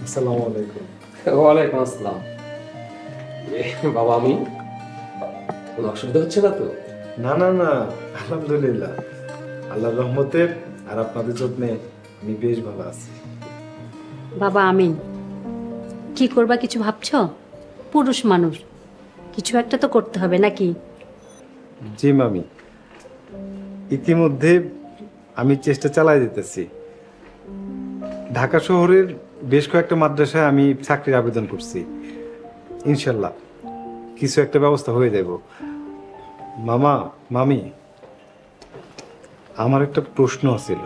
আসসালামু আলাইকুম। ওয়ালাইকুম আসসালাম। বাবা আমি কোনো অসুবিধা হচ্ছে না তো? না না না, আলহামদুলিল্লাহ, আল্লাহর রহমতে আর আপনাদের যত্নে আমি বেশ ভালো আছি। বাবা আমিন, কি করবা কিছু ভাবছো? পুরুষ মানুষ, কিছু একটা তো করতে হবে নাকি? জি মামি, ইতিমধ্যে আমি চেষ্টা চালাই যেতেছি। ঢাকা শহরের বেশ কয়েকটা মাদ্রাসায় আমি চাকরির আবেদন করছি। ইনশাল্লাহ কিছু একটা ব্যবস্থা হয়ে যাব। মামা মামি, আমার একটা প্রশ্ন ছিল।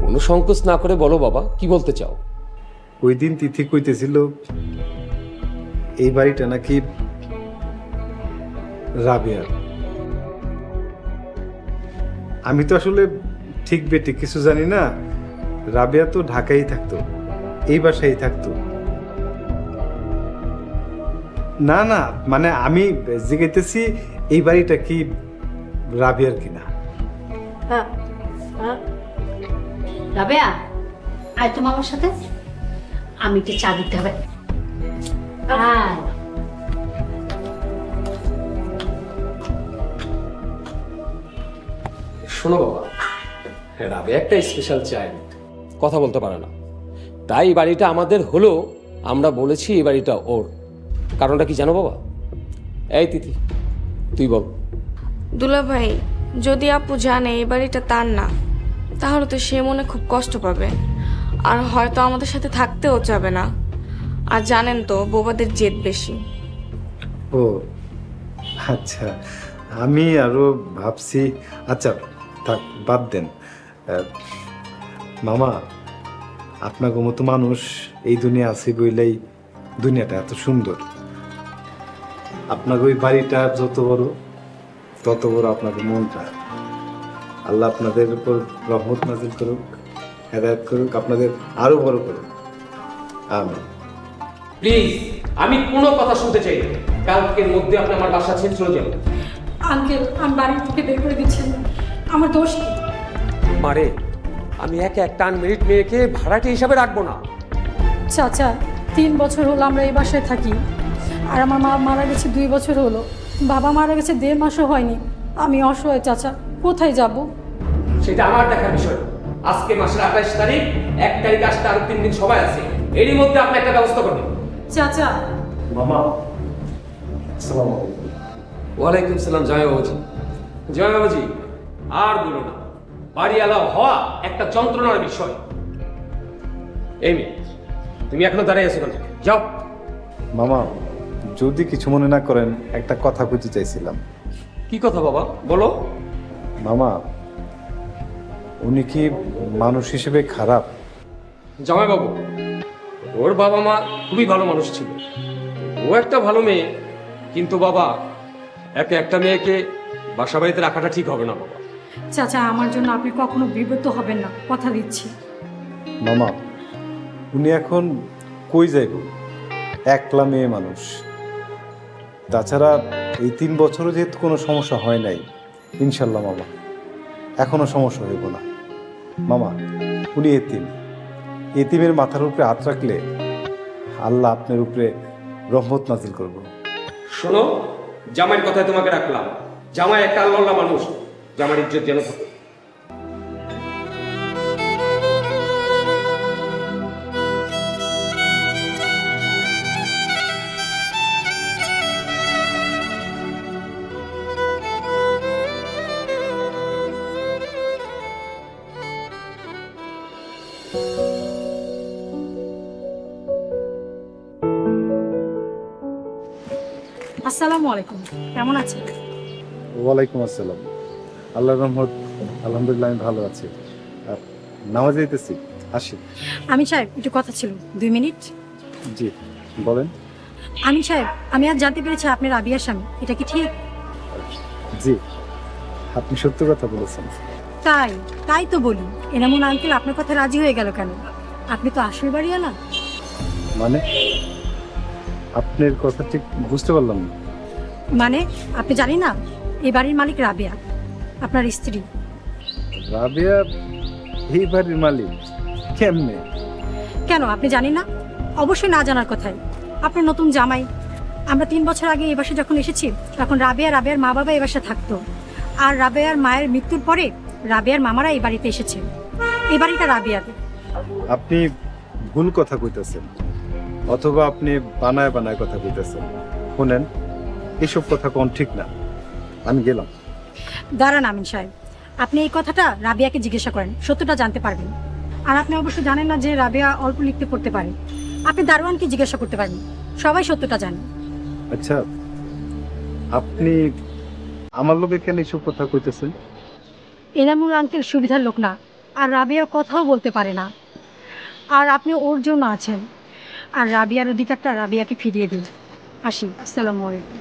কোনো সংকোচ না করে বলো বাবা, কি বলতে চাও? ওই দিন তিথি কইতেছিল এই বাড়িটা নাকি রাবিয়ার। আমি তো আসলে ঠিক বেঠিক কিছু জানি না। রাবিয়া তো ঢাকায় থাকতো, এই বাসায় থাকতো। না না, মানে আমি জিজ্ঞেসেছি এই বাড়িটা কি রাবিয়ার কিনা। রাবেয়া, আয় তো মামার সাথে, আমি একটু চা দিতে হবে। আয়। শোনো বাবা, রাবে একটা স্পেশাল চাইল্ড, কথা বলতে পারে না। তাই এই বাড়িটা আমাদের হলো, আমরা বলেছি এই বাড়িটা ওর। কারণটা কি জানো বাবা? এই তিথি, তুই বল। দুলা ভাই, যদি আপু জানে এই বাড়িটা তার না, তাহলে তো সে মনে খুব কষ্ট পাবে, আর হয়তো আমাদের সাথে থাকতেও চাবে না। আর জানেন তো বোবাদের জেদ বেশি। ও আচ্ছা, আমি আরো ভাবছি। আচ্ছা থাক, বাদ দেন। মামা, আপনাকে মতো মানুষ এই দুনিয়া আছে বইলেই দুনিয়াটা এত সুন্দর। আপনাকে ওই বাড়িটা যত বড়, তত বড় আপনাকে মনটা। আল্লাহ আপনাদের উপর রহমত নাজিল করুক, হেদায়েত করুক, আপনাদের আরো বড় করুক। আমিন। প্লিজ, আমি কোনো কথা শুনতে চাই না। কালকের মধ্যে আপনি আমার বাসা ছেড়ে চলে যাবেন। আঙ্কেল, আমি বাড়ি থেকে বের করে দিচ্ছেন, আমার দোষ কি? মারে, আমি এক টান মিনিট মেয়েকে ভাড়াটে হিসাবে রাখবো না। চাচা, 3 বছর হলো আমরা এই বাসায় থাকি, আর আমার মা মারা গেছে 2 বছর হলো, বাবা মারা গেছে 1.5 মাসও হয়নি। আমি অসহায় চাচা, কোথায় যাব? সেটা আমার দেখার বিষয়। আজকে মাসের 28 তারিখ, 1 তারিখ আসতে আরো 3 দিন সময় আছে। এরই মধ্যে আপনি একটা ব্যবস্থা করবেন। চাচা। মামা আসসালামু আলাইকুম। ওয়ালাইকুম সালাম। জয় বাবাজি। জয় বাবাজি। আর বলো না, বাড়িওয়ালা হওয়া একটা যন্ত্রণার বিষয়। এই মেয়ে, তুমি এখনো দাঁড়িয়ে আছো কেন? যাও। মামা, যদি কিছু মনে না করেন, একটা কথা বলতে চাইছিলাম। কি কথা বাবা, বলো। মামা, উনি কি মানুষ হিসেবে খারাপ? জামাই বাবু, ওর বাবা মা খুবই ভালো মানুষ ছিল, ও একটা ভালো মেয়ে। কিন্তু বাবা, একটা মেয়েকে বাসা বাড়িতে রাখাটা ঠিক হবে না বাবা। চাচা, আমার জন্য আপনি কখনো বিব্রত হবেন না, কথা দিচ্ছি। মামা, উনি এখন কই যাইব? একলা মেয়ে মানুষ। তাছাড়া এই 3 বছরও যেহেতু কোনো সমস্যা হয় নাই, ইনশাল্লাহ মামা এখনো সমস্যা হইব না। মামা, উনি এতিম, এতিমের মাথার উপরে হাত রাখলে আল্লাহ আপনার উপরে রহমত নাজিল করব। শোনো, জামাইয়ের কথায় তোমাকে রাখলাম। জামাই একটা আল্লাহ মানুষ, জামার ইজ্জত যেন থাকে। আসসালামু আলাইকুম, কেমন আছেন? ওয়ালাইকুম আসসালাম। আল্লাহর রহমত, আলহামদুলিল্লাহ আমি ভালো আছি। আর নামাজ যাইতেছি, আসি। আমিন সাহেব, একটু কথা ছিল, 2 মিনিট। জি বলেন। আমিন সাহেব, আমি আজ জানতে পেরেছি আপনি রাবিয়ার স্বামী, এটা কি ঠিক? জি, আপনি সত্য কথা বলেছেন। তাই তাই তো বলি, এনামুল আঙ্কেল আপনার কথা রাজি হয়ে গেল কেন? আপনি তো আসল বাড়িওয়ালা। মানে আপনার কথা ঠিক বুঝতে পারলাম না। মানে আপনি জানেন না, এই বাড়ির মালিক রাবিয়া, আপনার স্ত্রী। রাবিয়া এই বাড়ির মালিক? কেমনে? কেন আপনি জানেন না? অবশ্যই না জানার কথাই। আপনার নতুন জামাই। আমরা 3 বছর আগে এই বাসায় যখন এসেছি তখন রাবেয়ার মা বাবা এই বাসায় থাকতো। আর রাবেয়ার মায়ের মৃত্যুর পরে রাবেয়ার মামারা এই বাড়িতে এসেছে। এই বাড়িটা রাবেয়ার। আপনি ভুল কথা কইতেছেন, অথবা আপনি বানায় বানায় কথা কইতেছেন। শুনেন, এসব কথা কোন ঠিক না। আমি গেলাম। দাঁড়ান আমিন সাহেব, আপনি এই কথাটা রাবেয়াকে জিজ্ঞাসা করেন, সত্যটা জানতে পারবেন। আর আপনি অবশ্য জানেন না যে রাবেয়া অল্প লিখতে পড়তে পারে। আপনি দারোয়ানকে জিজ্ঞাসা করতে পারেন, সবাই সত্যটা জানে। আচ্ছা, আপনি আমার লোকে কেন এসব কথা কইতেছেন? এনামুল আঙ্কেল সুবিধার লোক না, আর রাবেয়া কথাও বলতে পারে না। আর আপনি ওর জন্য আছেন। আর রাবিয়ার অধিকারটা রাবিয়াকে ফিরিয়ে দিন। আসি, আসসালামু আলাইকুম।